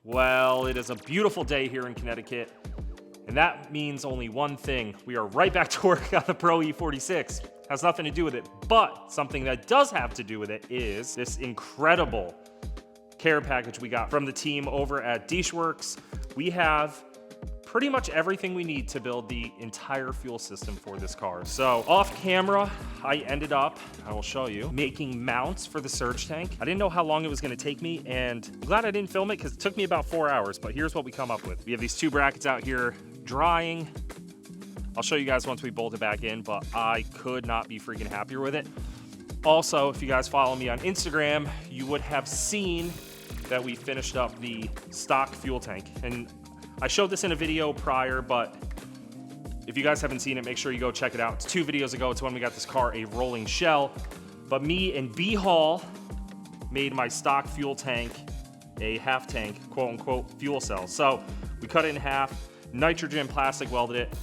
Well, it is a beautiful day here in Connecticut, and that means only one thing. We are right back to work on the Pro E46. Has nothing to do with it, but something that does have to do with it is this incredible care package we got from the team over at Dishworks. We have pretty much everything we need to build the entire fuel system for this car. So off camera, I ended up, I will show you, making mounts for the surge tank. I didn't know how long it was gonna take me, and I'm glad I didn't film it because it took me about 4 hours, but here's what we come up with. We have these two brackets out here drying. I'll show you guys once we bolt it back in, but I could not be freaking happier with it. Also, if you guys follow me on Instagram, you would have seen that we finished up the stock fuel tank. And I showed this in a video prior, but if you guys haven't seen it, make sure you go check it out. It's 2 videos ago. It's when we got this car a rolling shell. But me and B Hall made my stock fuel tank a half tank, quote unquote, fuel cell. So we cut it in half, nitrogen plastic welded it,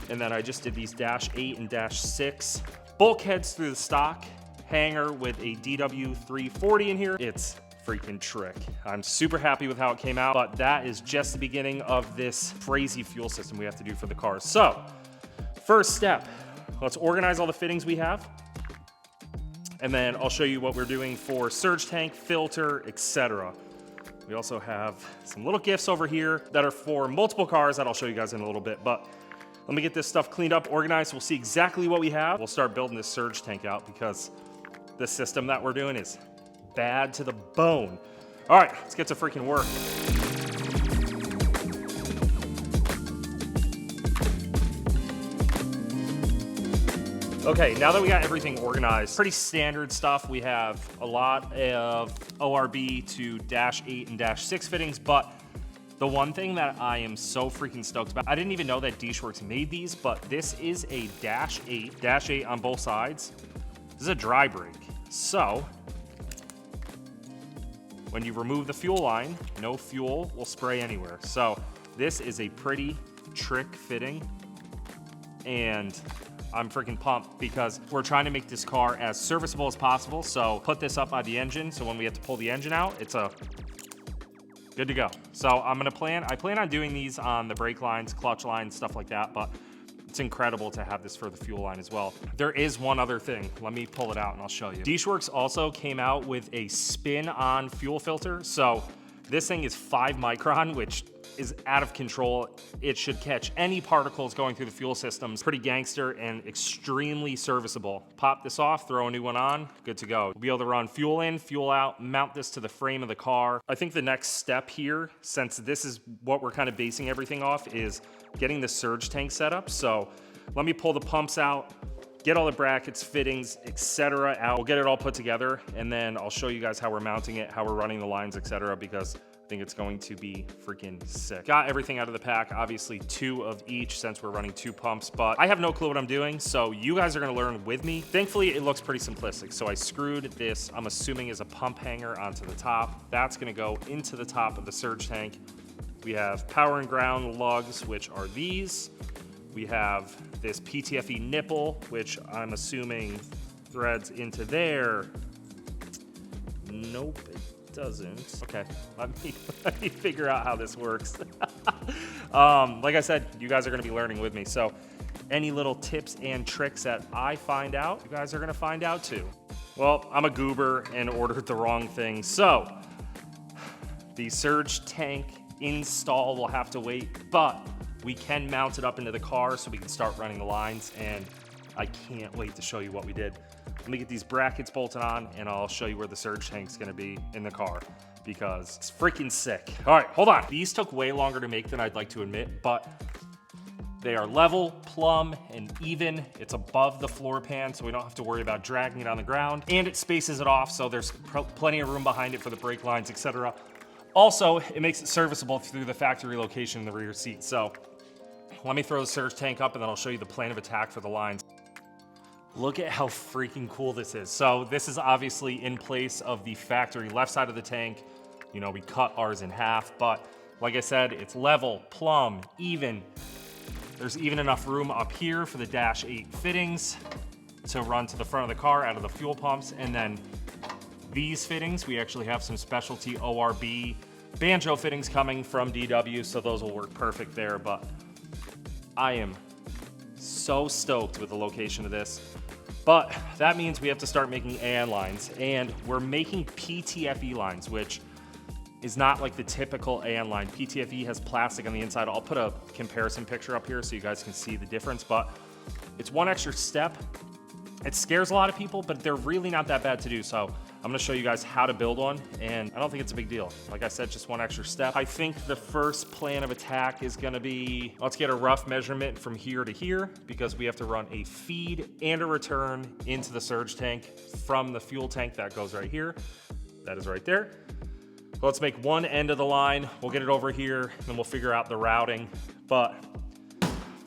and then I just did these -8 and -6 bulkheads through the stock hanger with a DW340 in here. It's freaking trick. I'm super happy with how it came out, but that is just the beginning of this crazy fuel system we have to do for the car. So, first step, let's organize all the fittings we have, and then I'll show you what we're doing for surge tank, filter, etc. We also have some little gifts over here that are for multiple cars that I'll show you guys in a little bit, but let me get this stuff cleaned up, organized. We'll see exactly what we have. We'll start building this surge tank out because the system that we're doing is bad to the bone. All right, let's get to freaking work. Okay, now that we got everything organized, pretty standard stuff. We have a lot of ORB to -8 and -6 fittings, but the one thing that I am so freaking stoked about, I didn't even know that Dishworks made these, but this is a -8 on both sides. This is a dry break. So, when you remove the fuel line, no fuel will spray anywhere. So this is a pretty trick fitting, and I'm freaking pumped because we're trying to make this car as serviceable as possible. So put this up by the engine, so when we have to pull the engine out, it's good to go. So I plan on doing these on the brake lines, clutch lines, stuff like that, but it's incredible to have this for the fuel line as well. There is one other thing. Let me pull it out and I'll show you. Dishworks also came out with a spin-on fuel filter. So this thing is 5 micron, which is out of control. It should catch any particles going through the fuel system. It's pretty gangster and extremely serviceable. Pop this off, throw a new one on, good to go. We'll be able to run fuel in, fuel out, mount this to the frame of the car. I think the next step here, since this is what we're kind of basing everything off, is getting the surge tank set up. So let me pull the pumps out, get all the brackets, fittings, etc. out. We'll get it all put together, and then I'll show you guys how we're mounting it, how we're running the lines, etc. because I think it's going to be freaking sick. Got everything out of the pack, obviously 2 of each since we're running 2 pumps, but I have no clue what I'm doing, so you guys are gonna learn with me. Thankfully, it looks pretty simplistic. So I screwed this, I'm assuming is a pump hanger, onto the top. That's gonna go into the top of the surge tank. We have power and ground lugs, which are these. We have this PTFE nipple, which I'm assuming threads into there. Nope, it doesn't. Okay, let me figure out how this works. Like I said, you guys are gonna be learning with me. So any little tips and tricks that I find out, you guys are gonna find out too. Well, I'm a goober and ordered the wrong thing. So the surge tank install will have to wait, but we can mount it up into the car so we can start running the lines, and I can't wait to show you what we did. Let me get these brackets bolted on and I'll show you where the surge tank's gonna be in the car because it's freaking sick. All right, hold on. These took way longer to make than I'd like to admit, but they are level, plumb, and even. It's above the floor pan, so we don't have to worry about dragging it on the ground, and it spaces it off, so there's plenty of room behind it for the brake lines, etc. Also, it makes it serviceable through the factory location in the rear seat. So let me throw the surge tank up and then I'll show you the plan of attack for the lines. Look at how freaking cool this is. So this is obviously in place of the factory left side of the tank. You know, we cut ours in half, but like I said, it's level, plumb, even. There's even enough room up here for the -8 fittings to run to the front of the car out of the fuel pumps. And then these fittings, we actually have some specialty ORB banjo fittings coming from DW, so those will work perfect there, but I am so stoked with the location of this. But that means we have to start making AN lines, and we're making PTFE lines, which is not like the typical AN line. PTFE has plastic on the inside. I'll put a comparison picture up here so you guys can see the difference, but it's one extra step. It scares a lot of people, but they're really not that bad to do. So I'm gonna show you guys how to build one, and I don't think it's a big deal. Like I said, just one extra step. I think the first plan of attack is gonna be, let's get a rough measurement from here to here, because we have to run a feed and a return into the surge tank from the fuel tank that goes right here. That is right there. So let's make one end of the line. We'll get it over here, and then we'll figure out the routing. But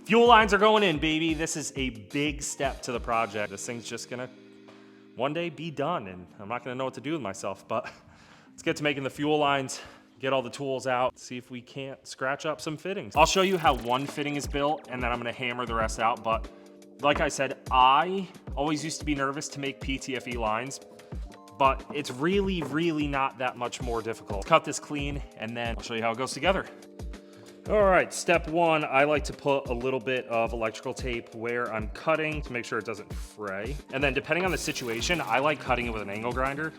fuel lines are going in, baby. This is a big step to the project. This thing's just gonna one day be done, and I'm not gonna know what to do with myself, but let's get to making the fuel lines, get all the tools out, see if we can't scratch up some fittings. I'll show you how one fitting is built, and then I'm gonna hammer the rest out. But like I said, I always used to be nervous to make PTFE lines, but it's really, really not that much more difficult. Cut this clean, and then I'll show you how it goes together. All right, step one, I like to put a little bit of electrical tape where I'm cutting to make sure it doesn't fray. And then depending on the situation, I like cutting it with an angle grinder.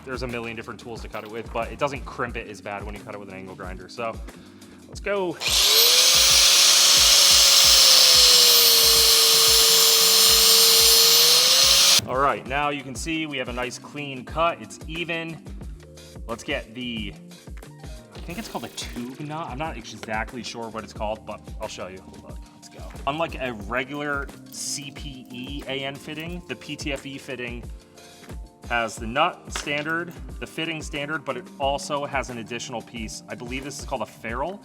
There's a million different tools to cut it with, but it doesn't crimp it as bad when you cut it with an angle grinder. So let's go. All right, now you can see we have a nice clean cut. It's even. Let's get the, I think it's called a tube nut. I'm not exactly sure what it's called, but I'll show you. Look, let's go. Unlike a regular CPE AN fitting, the PTFE fitting has the nut standard, the fitting standard, but it also has an additional piece. I believe this is called a ferrule.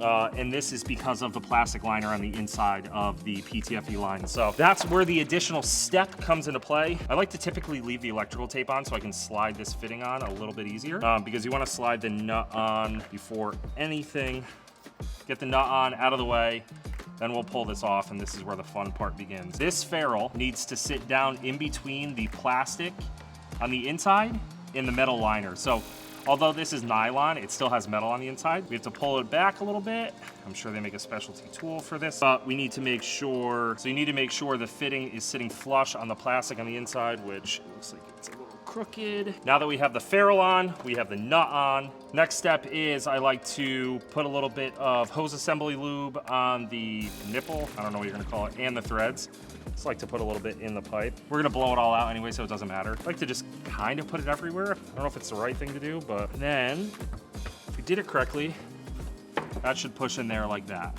And this is because of the plastic liner on the inside of the PTFE line. So that's where the additional step comes into play. I like to typically leave the electrical tape on so I can slide this fitting on a little bit easier, because you want to slide the nut on before anything. Get the nut on out of the way, then we'll pull this off, and this is where the fun part begins. This ferrule needs to sit down in between the plastic on the inside and the metal liner. So although this is nylon, it still has metal on the inside. We have to pull it back a little bit. I'm sure they make a specialty tool for this, but we need to make sure, so you need to make sure the fitting is sitting flush on the plastic on the inside, which looks like it's a little crooked. Now that we have the ferrule on, we have the nut on. Next step is I like to put a little bit of hose assembly lube on the nipple, I don't know what you're gonna call it, and the threads. Just like to put a little bit in the pipe. We're gonna blow it all out anyway, so it doesn't matter. I like to just kind of put it everywhere. I don't know if it's the right thing to do, but then if we did it correctly, that should push in there like that.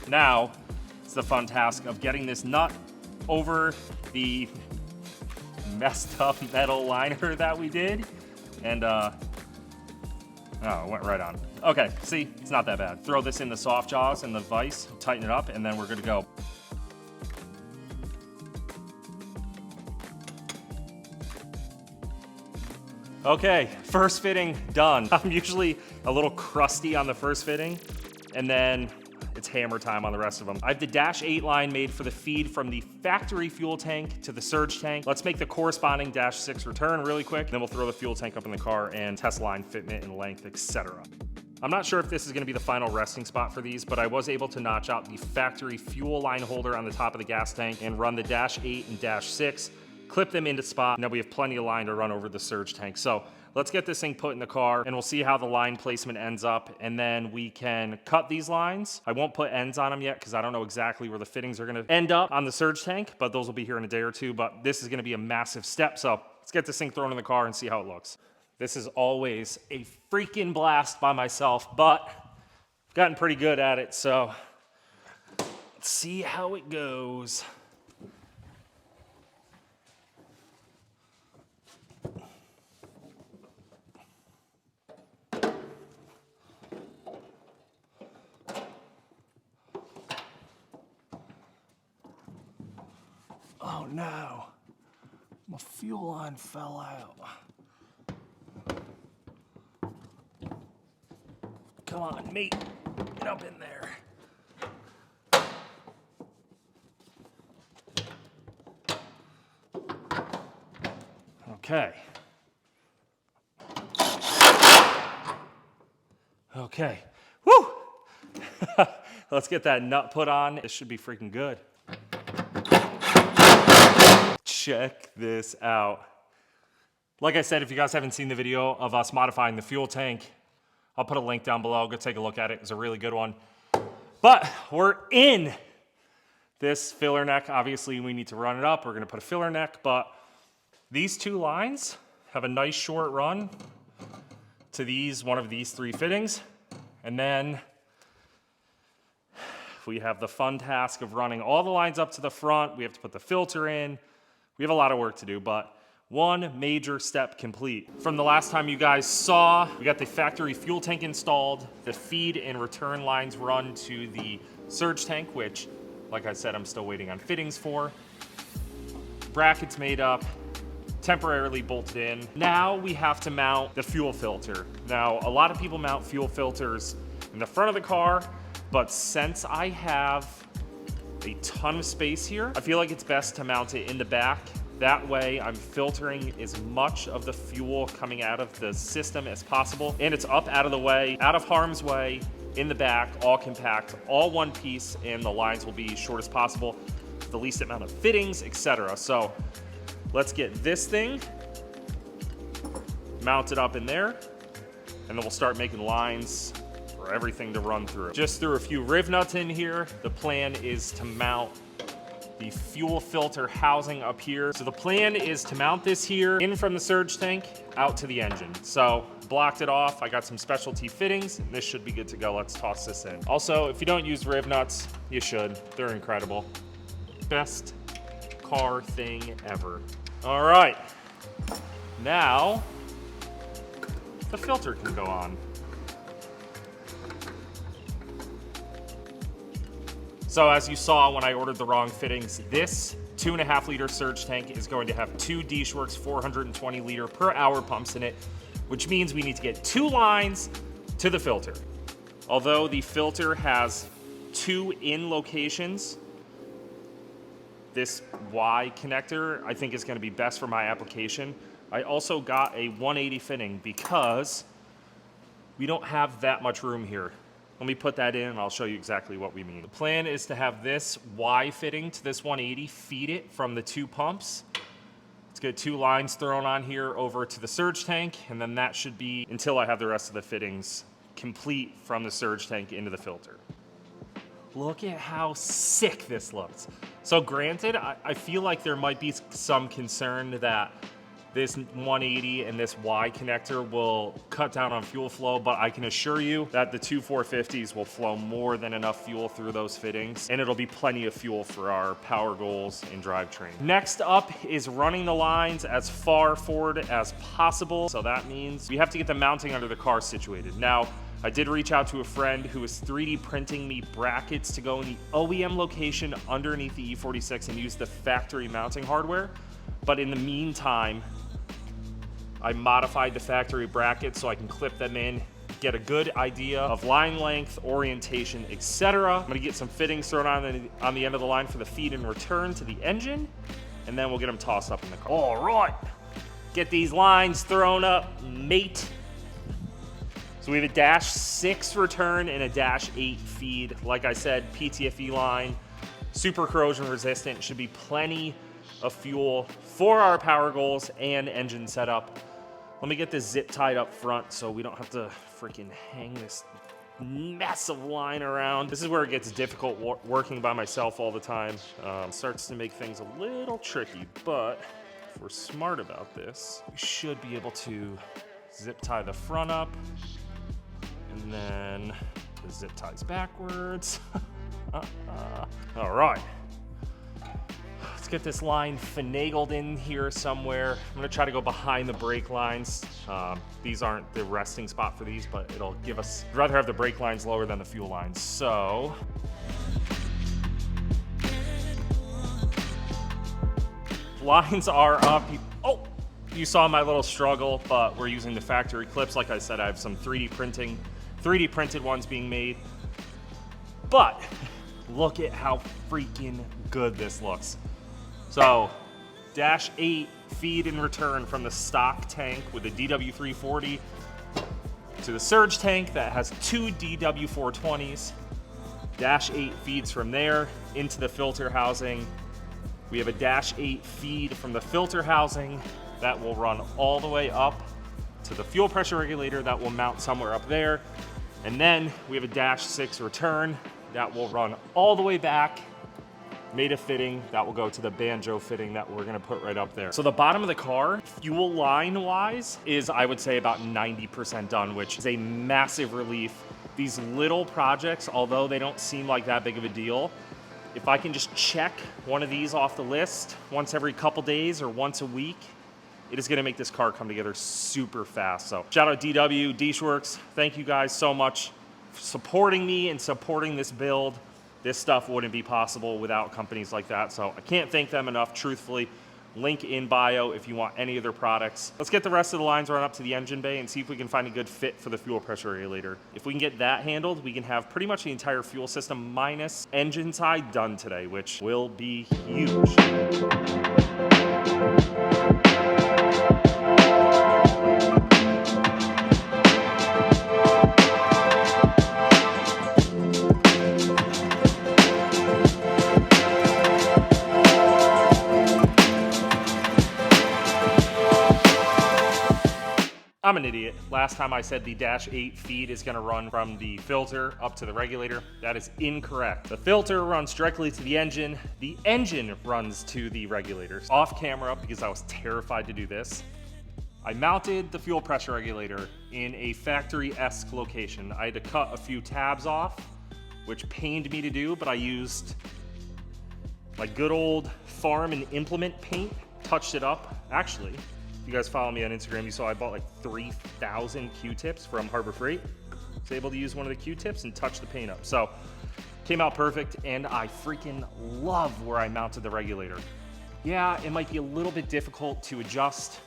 Now, it's the fun task of getting this nut over the messed up metal liner that we did. And, oh, it went right on. Okay, see, it's not that bad. Throw this in the soft jaws and the vise, tighten it up, and then we're good to go. Okay, first fitting done. I'm usually a little crusty on the first fitting, and then it's hammer time on the rest of them. I have the Dash 8 line made for the feed from the factory fuel tank to the surge tank. Let's make the corresponding Dash 6 return really quick, then we'll throw the fuel tank up in the car and test line fitment and length, etc. I'm not sure if this is gonna be the final resting spot for these, but I was able to notch out the factory fuel line holder on the top of the gas tank and run the Dash 8 and Dash 6, clip them into spot. Now we have plenty of line to run over the surge tank. So let's get this thing put in the car, and we'll see how the line placement ends up, and then we can cut these lines. I won't put ends on them yet because I don't know exactly where the fittings are gonna end up on the surge tank, but those will be here in a day or two. But this is gonna be a massive step. So let's get this thing thrown in the car and see how it looks. This is always a freaking blast by myself, but I've gotten pretty good at it. So let's see how it goes. Oh no, my fuel line fell out. Come on, mate, get up in there. Okay. Okay, woo! Let's get that nut put on. This should be freaking good. Check this out. Like I said, if you guys haven't seen the video of us modifying the fuel tank, I'll put a link down below. Go take a look at it. It's a really good one. But we're in this filler neck. Obviously, we need to run it up. We're going to put a filler neck, but these two lines have a nice short run to one of these three fittings. And then we have the fun task of running all the lines up to the front. We have to put the filter in. We have a lot of work to do, but one major step complete. From the last time you guys saw, we got the factory fuel tank installed, the feed and return lines run to the surge tank, which, like I said, I'm still waiting on fittings for. Brackets made up, temporarily bolted in. Now we have to mount the fuel filter. Now, a lot of people mount fuel filters in the front of the car, but since I have a ton of space here, I feel like it's best to mount it in the back. That way I'm filtering as much of the fuel coming out of the system as possible, and it's up out of the way, out of harm's way, in the back, all compact, all one piece, and the lines will be short as possible, the least amount of fittings, etc. So let's get this thing mounted up in there, and then we'll start making lines for everything to run through. Just threw a few riv nuts in here. The plan is to mount the fuel filter housing up here. So the plan is to mount this here in from the surge tank out to the engine. So blocked it off. I got some specialty fittings. This should be good to go. Let's toss this in. Also, if you don't use riv nuts, you should. They're incredible. Best car thing ever. All right. Now the filter can go on. So as you saw when I ordered the wrong fittings, this 2.5 liter surge tank is going to have two D-Shworks 420 liter per hour pumps in it, which means we need to get two lines to the filter. Although the filter has two in locations, this Y connector I think is going to be best for my application. I also got a 180 fitting because we don't have that much room here. Let me put that in and I'll show you exactly what we mean. The plan is to have this Y fitting to this 180, feed it from the two pumps. Let's get two lines thrown on here over to the surge tank, and then that should be until I have the rest of the fittings complete from the surge tank into the filter. Look at how sick this looks. So granted, I feel like there might be some concern that this 180 and this Y connector will cut down on fuel flow, but I can assure you that the two 450s will flow more than enough fuel through those fittings, and it'll be plenty of fuel for our power goals and drivetrain. Next up is running the lines as far forward as possible. So that means we have to get the mounting under the car situated. Now, I did reach out to a friend who is 3D printing me brackets to go in the OEM location underneath the E46 and use the factory mounting hardware. But in the meantime, I modified the factory brackets so I can clip them in, get a good idea of line length, orientation, etc. I'm gonna get some fittings thrown on the end of the line for the feed and return to the engine, and then we'll get them tossed up in the car. All right, get these lines thrown up, mate. So we have a -6 return and a -8 feed. Like I said, PTFE line, super corrosion resistant, should be plenty of fuel for our power goals and engine setup. Let me get this zip tied up front so we don't have to freaking hang this mess of line around. This is where it gets difficult working by myself all the time. Starts to make things a little tricky, but if we're smart about this, we should be able to zip tie the front up, and then the zip ties backwards. All right. Let's get this line finagled in here somewhere. I'm gonna try to go behind the brake lines. These aren't the resting spot for these, but it'll give us, I'd rather have the brake lines lower than the fuel lines. So, lines are up. Oh, you saw my little struggle, but we're using the factory clips. Like I said, I have some 3D printed ones being made. But look at how freaking good this looks. So, -8 feed and return from the stock tank with the DW340 to the surge tank that has two DW420s. Dash 8 feeds from there into the filter housing. We have a Dash 8 feed from the filter housing that will run all the way up to the fuel pressure regulator that will mount somewhere up there. And then we have a Dash 6 return that will run all the way back, made a fitting that will go to the banjo fitting that we're gonna put right up there. So the bottom of the car, fuel line wise, is I would say about 90% done, which is a massive relief. These little projects, although they don't seem like that big of a deal, if I can just check one of these off the list once every couple days or once a week, it is gonna make this car come together super fast. So shout out DW, Dishworks, thank you guys so much for supporting me and supporting this build. This stuff wouldn't be possible without companies like that. So I can't thank them enough, truthfully. Link in bio if you want any of their products. Let's get the rest of the lines run up to the engine bay and see if we can find a good fit for the fuel pressure regulator. If we can get that handled, we can have pretty much the entire fuel system minus engine side done today, which will be huge. I'm an idiot. Last time I said the Dash 8 feed is gonna run from the filter up to the regulator. That is incorrect. The filter runs directly to the engine runs to the regulators. Off camera, because I was terrified to do this, I mounted the fuel pressure regulator in a factory-esque location. I had to cut a few tabs off, which pained me to do, but I used my good old farm and implement paint, touched it up. Actually, if you guys follow me on Instagram, you saw I bought like 3,000 Q-tips from Harbor Freight. I was able to use one of the Q-tips and touch the paint up. So, came out perfect, and I freaking love where I mounted the regulator. Yeah, it might be a little bit difficult to adjust,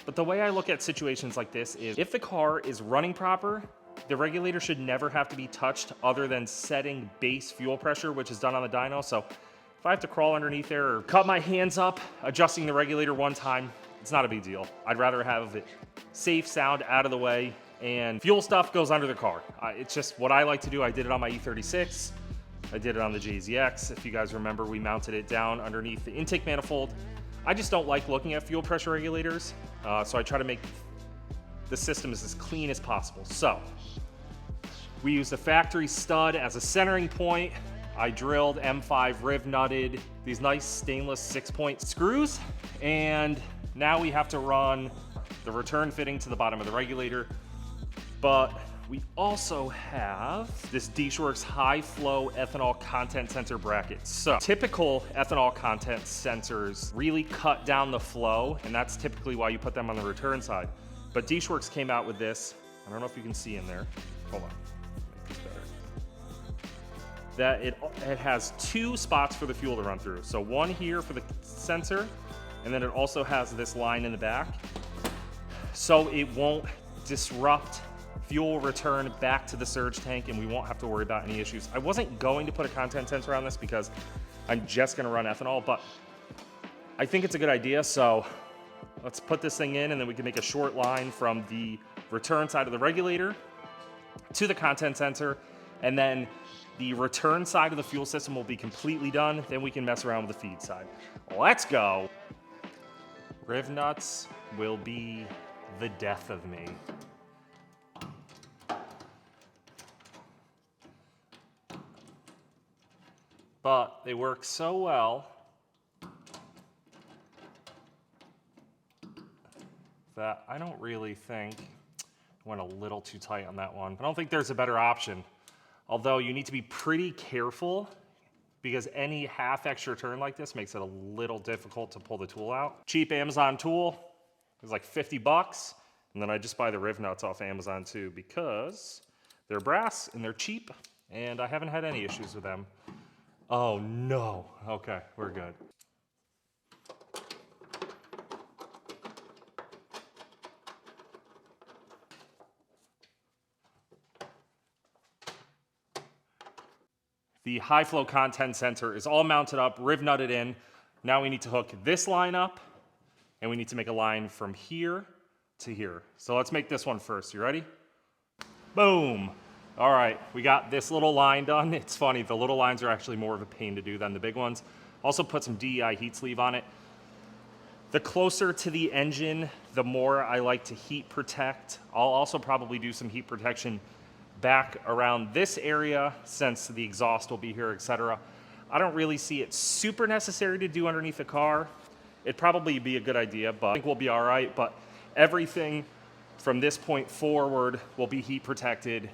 but the way I look at situations like this is if the car is running proper, the regulator should never have to be touched other than setting base fuel pressure, which is done on the dyno. So if I have to crawl underneath there or cut my hands up adjusting the regulator one time, it's not a big deal. I'd rather have it safe, sound, out of the way, and fuel stuff goes under the car. It's just what I like to do. I did it on my E36. I did it on the JZX. If you guys remember, we mounted it down underneath the intake manifold. I just don't like looking at fuel pressure regulators, so I try to make the system as clean as possible. So we used a factory stud as a centering point. I drilled M5 Riv Nutted these nice stainless 6-point screws, and now we have to run the return fitting to the bottom of the regulator. But we also have this Dishworks high flow ethanol content sensor bracket. So typical ethanol content sensors really cut down the flow, and that's typically why you put them on the return side. But Dishworks came out with this. I don't know if you can see in there. Hold on, make this better. That it has 2 spots for the fuel to run through. So one here for the sensor, and then it also has this line in the back. So it won't disrupt fuel return back to the surge tank, and we won't have to worry about any issues. I wasn't going to put a content sensor on this because I'm just gonna run ethanol, but I think it's a good idea. So let's put this thing in, and then we can make a short line from the return side of the regulator to the content sensor, and then the return side of the fuel system will be completely done. Then we can mess around with the feed side. Let's go. Riv nuts will be the death of me. But they work so well that I don't really think I went a little too tight on that one. I don't think there's a better option. Although you need to be pretty careful because any half extra turn like this makes it a little difficult to pull the tool out. Cheap Amazon tool, it was like 50 bucks. And then I just buy the Riv nuts off Amazon too because they're brass and they're cheap and I haven't had any issues with them. Oh no, okay, we're good. The high flow content sensor is all mounted up, Riv nutted in. Now we need to hook this line up and we need to make a line from here to here. So let's make this one first, you ready? Boom. All right, we got this little line done. It's funny, the little lines are actually more of a pain to do than the big ones. Also put some DEI heat sleeve on it. The closer to the engine, the more I like to heat protect. I'll also probably do some heat protection back around this area since the exhaust will be here, etc. I don't really see it super necessary to do underneath the car. It'd probably be a good idea, but I think we'll be all right. But everything from this point forward will be heat protected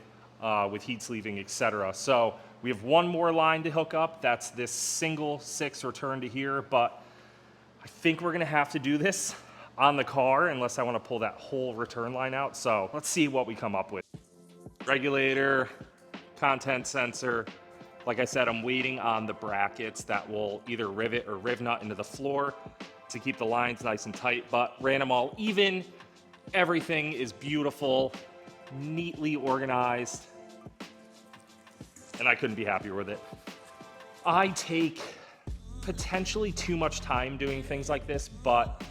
with heat sleeving, etc. So we have one more line to hook up. That's this single 6 return to here, but I think we're gonna have to do this on the car unless I wanna pull that whole return line out. So let's see what we come up with. Regulator, content sensor. Like I said, I'm waiting on the brackets that will either rivet or riv nut into the floor to keep the lines nice and tight, but ran them all even. Everything is beautiful, neatly organized, and I couldn't be happier with it. I take potentially too much time doing things like this, but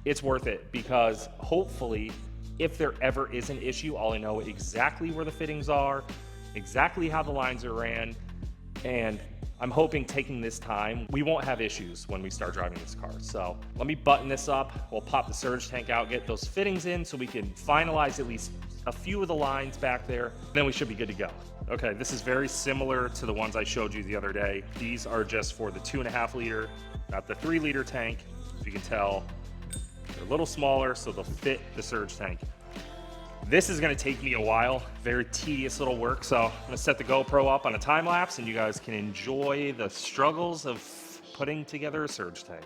it's worth it because hopefully if there ever is an issue, I'll know exactly where the fittings are, exactly how the lines are ran, and I'm hoping taking this time, we won't have issues when we start driving this car. So let me button this up. We'll pop the surge tank out, get those fittings in so we can finalize at least a few of the lines back there. Then we should be good to go. Okay, this is very similar to the ones I showed you the other day. These are just for the 2.5 liter, not the 3 liter tank. If you can tell, they're a little smaller, so they'll fit the surge tank. This is gonna take me a while, very tedious little work, so I'm gonna set the GoPro up on a time lapse and you guys can enjoy the struggles of putting together a surge tank.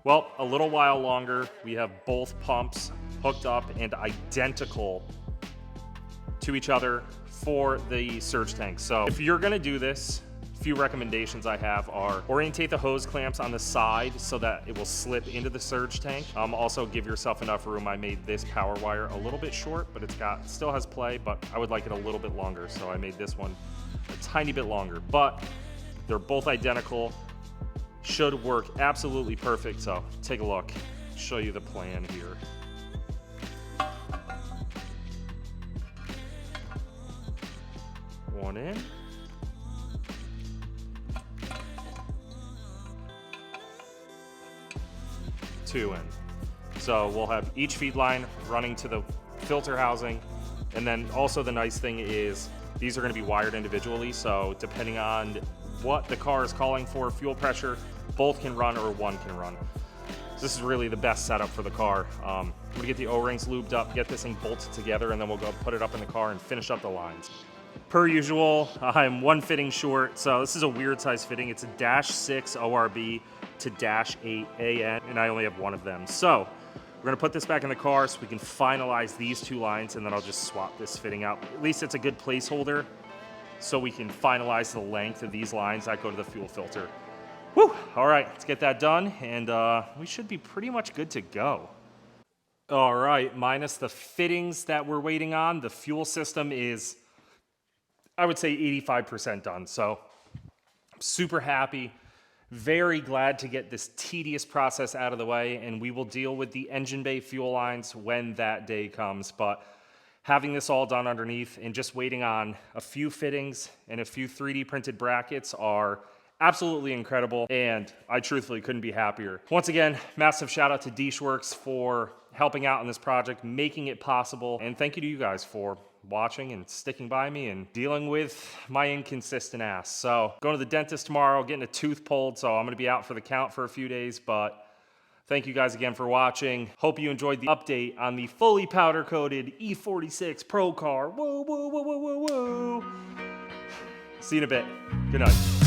Well, a little while longer, we have both pumps hooked up and identical to each other for the surge tank. So if you're gonna do this, a few recommendations I have are orientate the hose clamps on the side so that it will slip into the surge tank. Also give yourself enough room. I made this power wire a little bit short, but still has play, but I would like it a little bit longer. So I made this one a tiny bit longer, but they're both identical. Should work absolutely perfect. So take a look, show you the plan here. One in. Two in. So we'll have each feed line running to the filter housing. And then also the nice thing is these are going to be wired individually. So depending on what the car is calling for, fuel pressure, both can run or one can run. This is really the best setup for the car. I'm gonna get the O-rings lubed up, get this thing bolted together, and then we'll go put it up in the car and finish up the lines. Per usual, I'm one fitting short, so this is a weird size fitting. It's a -6 ORB to -8 AN, and I only have one of them. So we're gonna put this back in the car so we can finalize these two lines, and then I'll just swap this fitting out. At least it's a good placeholder so we can finalize the length of these lines that go to the fuel filter. Whew, all right, let's get that done, and we should be pretty much good to go. All right, minus the fittings that we're waiting on, the fuel system is, I would say, 85% done. So I'm super happy, very glad to get this tedious process out of the way, and we will deal with the engine bay fuel lines when that day comes. But having this all done underneath and just waiting on a few fittings and a few 3D printed brackets are absolutely incredible, and I truthfully couldn't be happier. Once again, massive shout out to Deeshworks for helping out in this project, making it possible, and thank you to you guys for watching and sticking by me and dealing with my inconsistent ass. So going to the dentist tomorrow, getting a tooth pulled, so I'm gonna be out for the count for a few days, but thank you guys again for watching. Hope you enjoyed the update on the fully powder coated E46 Pro car. Whoa, whoa, whoa, whoa, whoa, whoa. See you in a bit. Good night.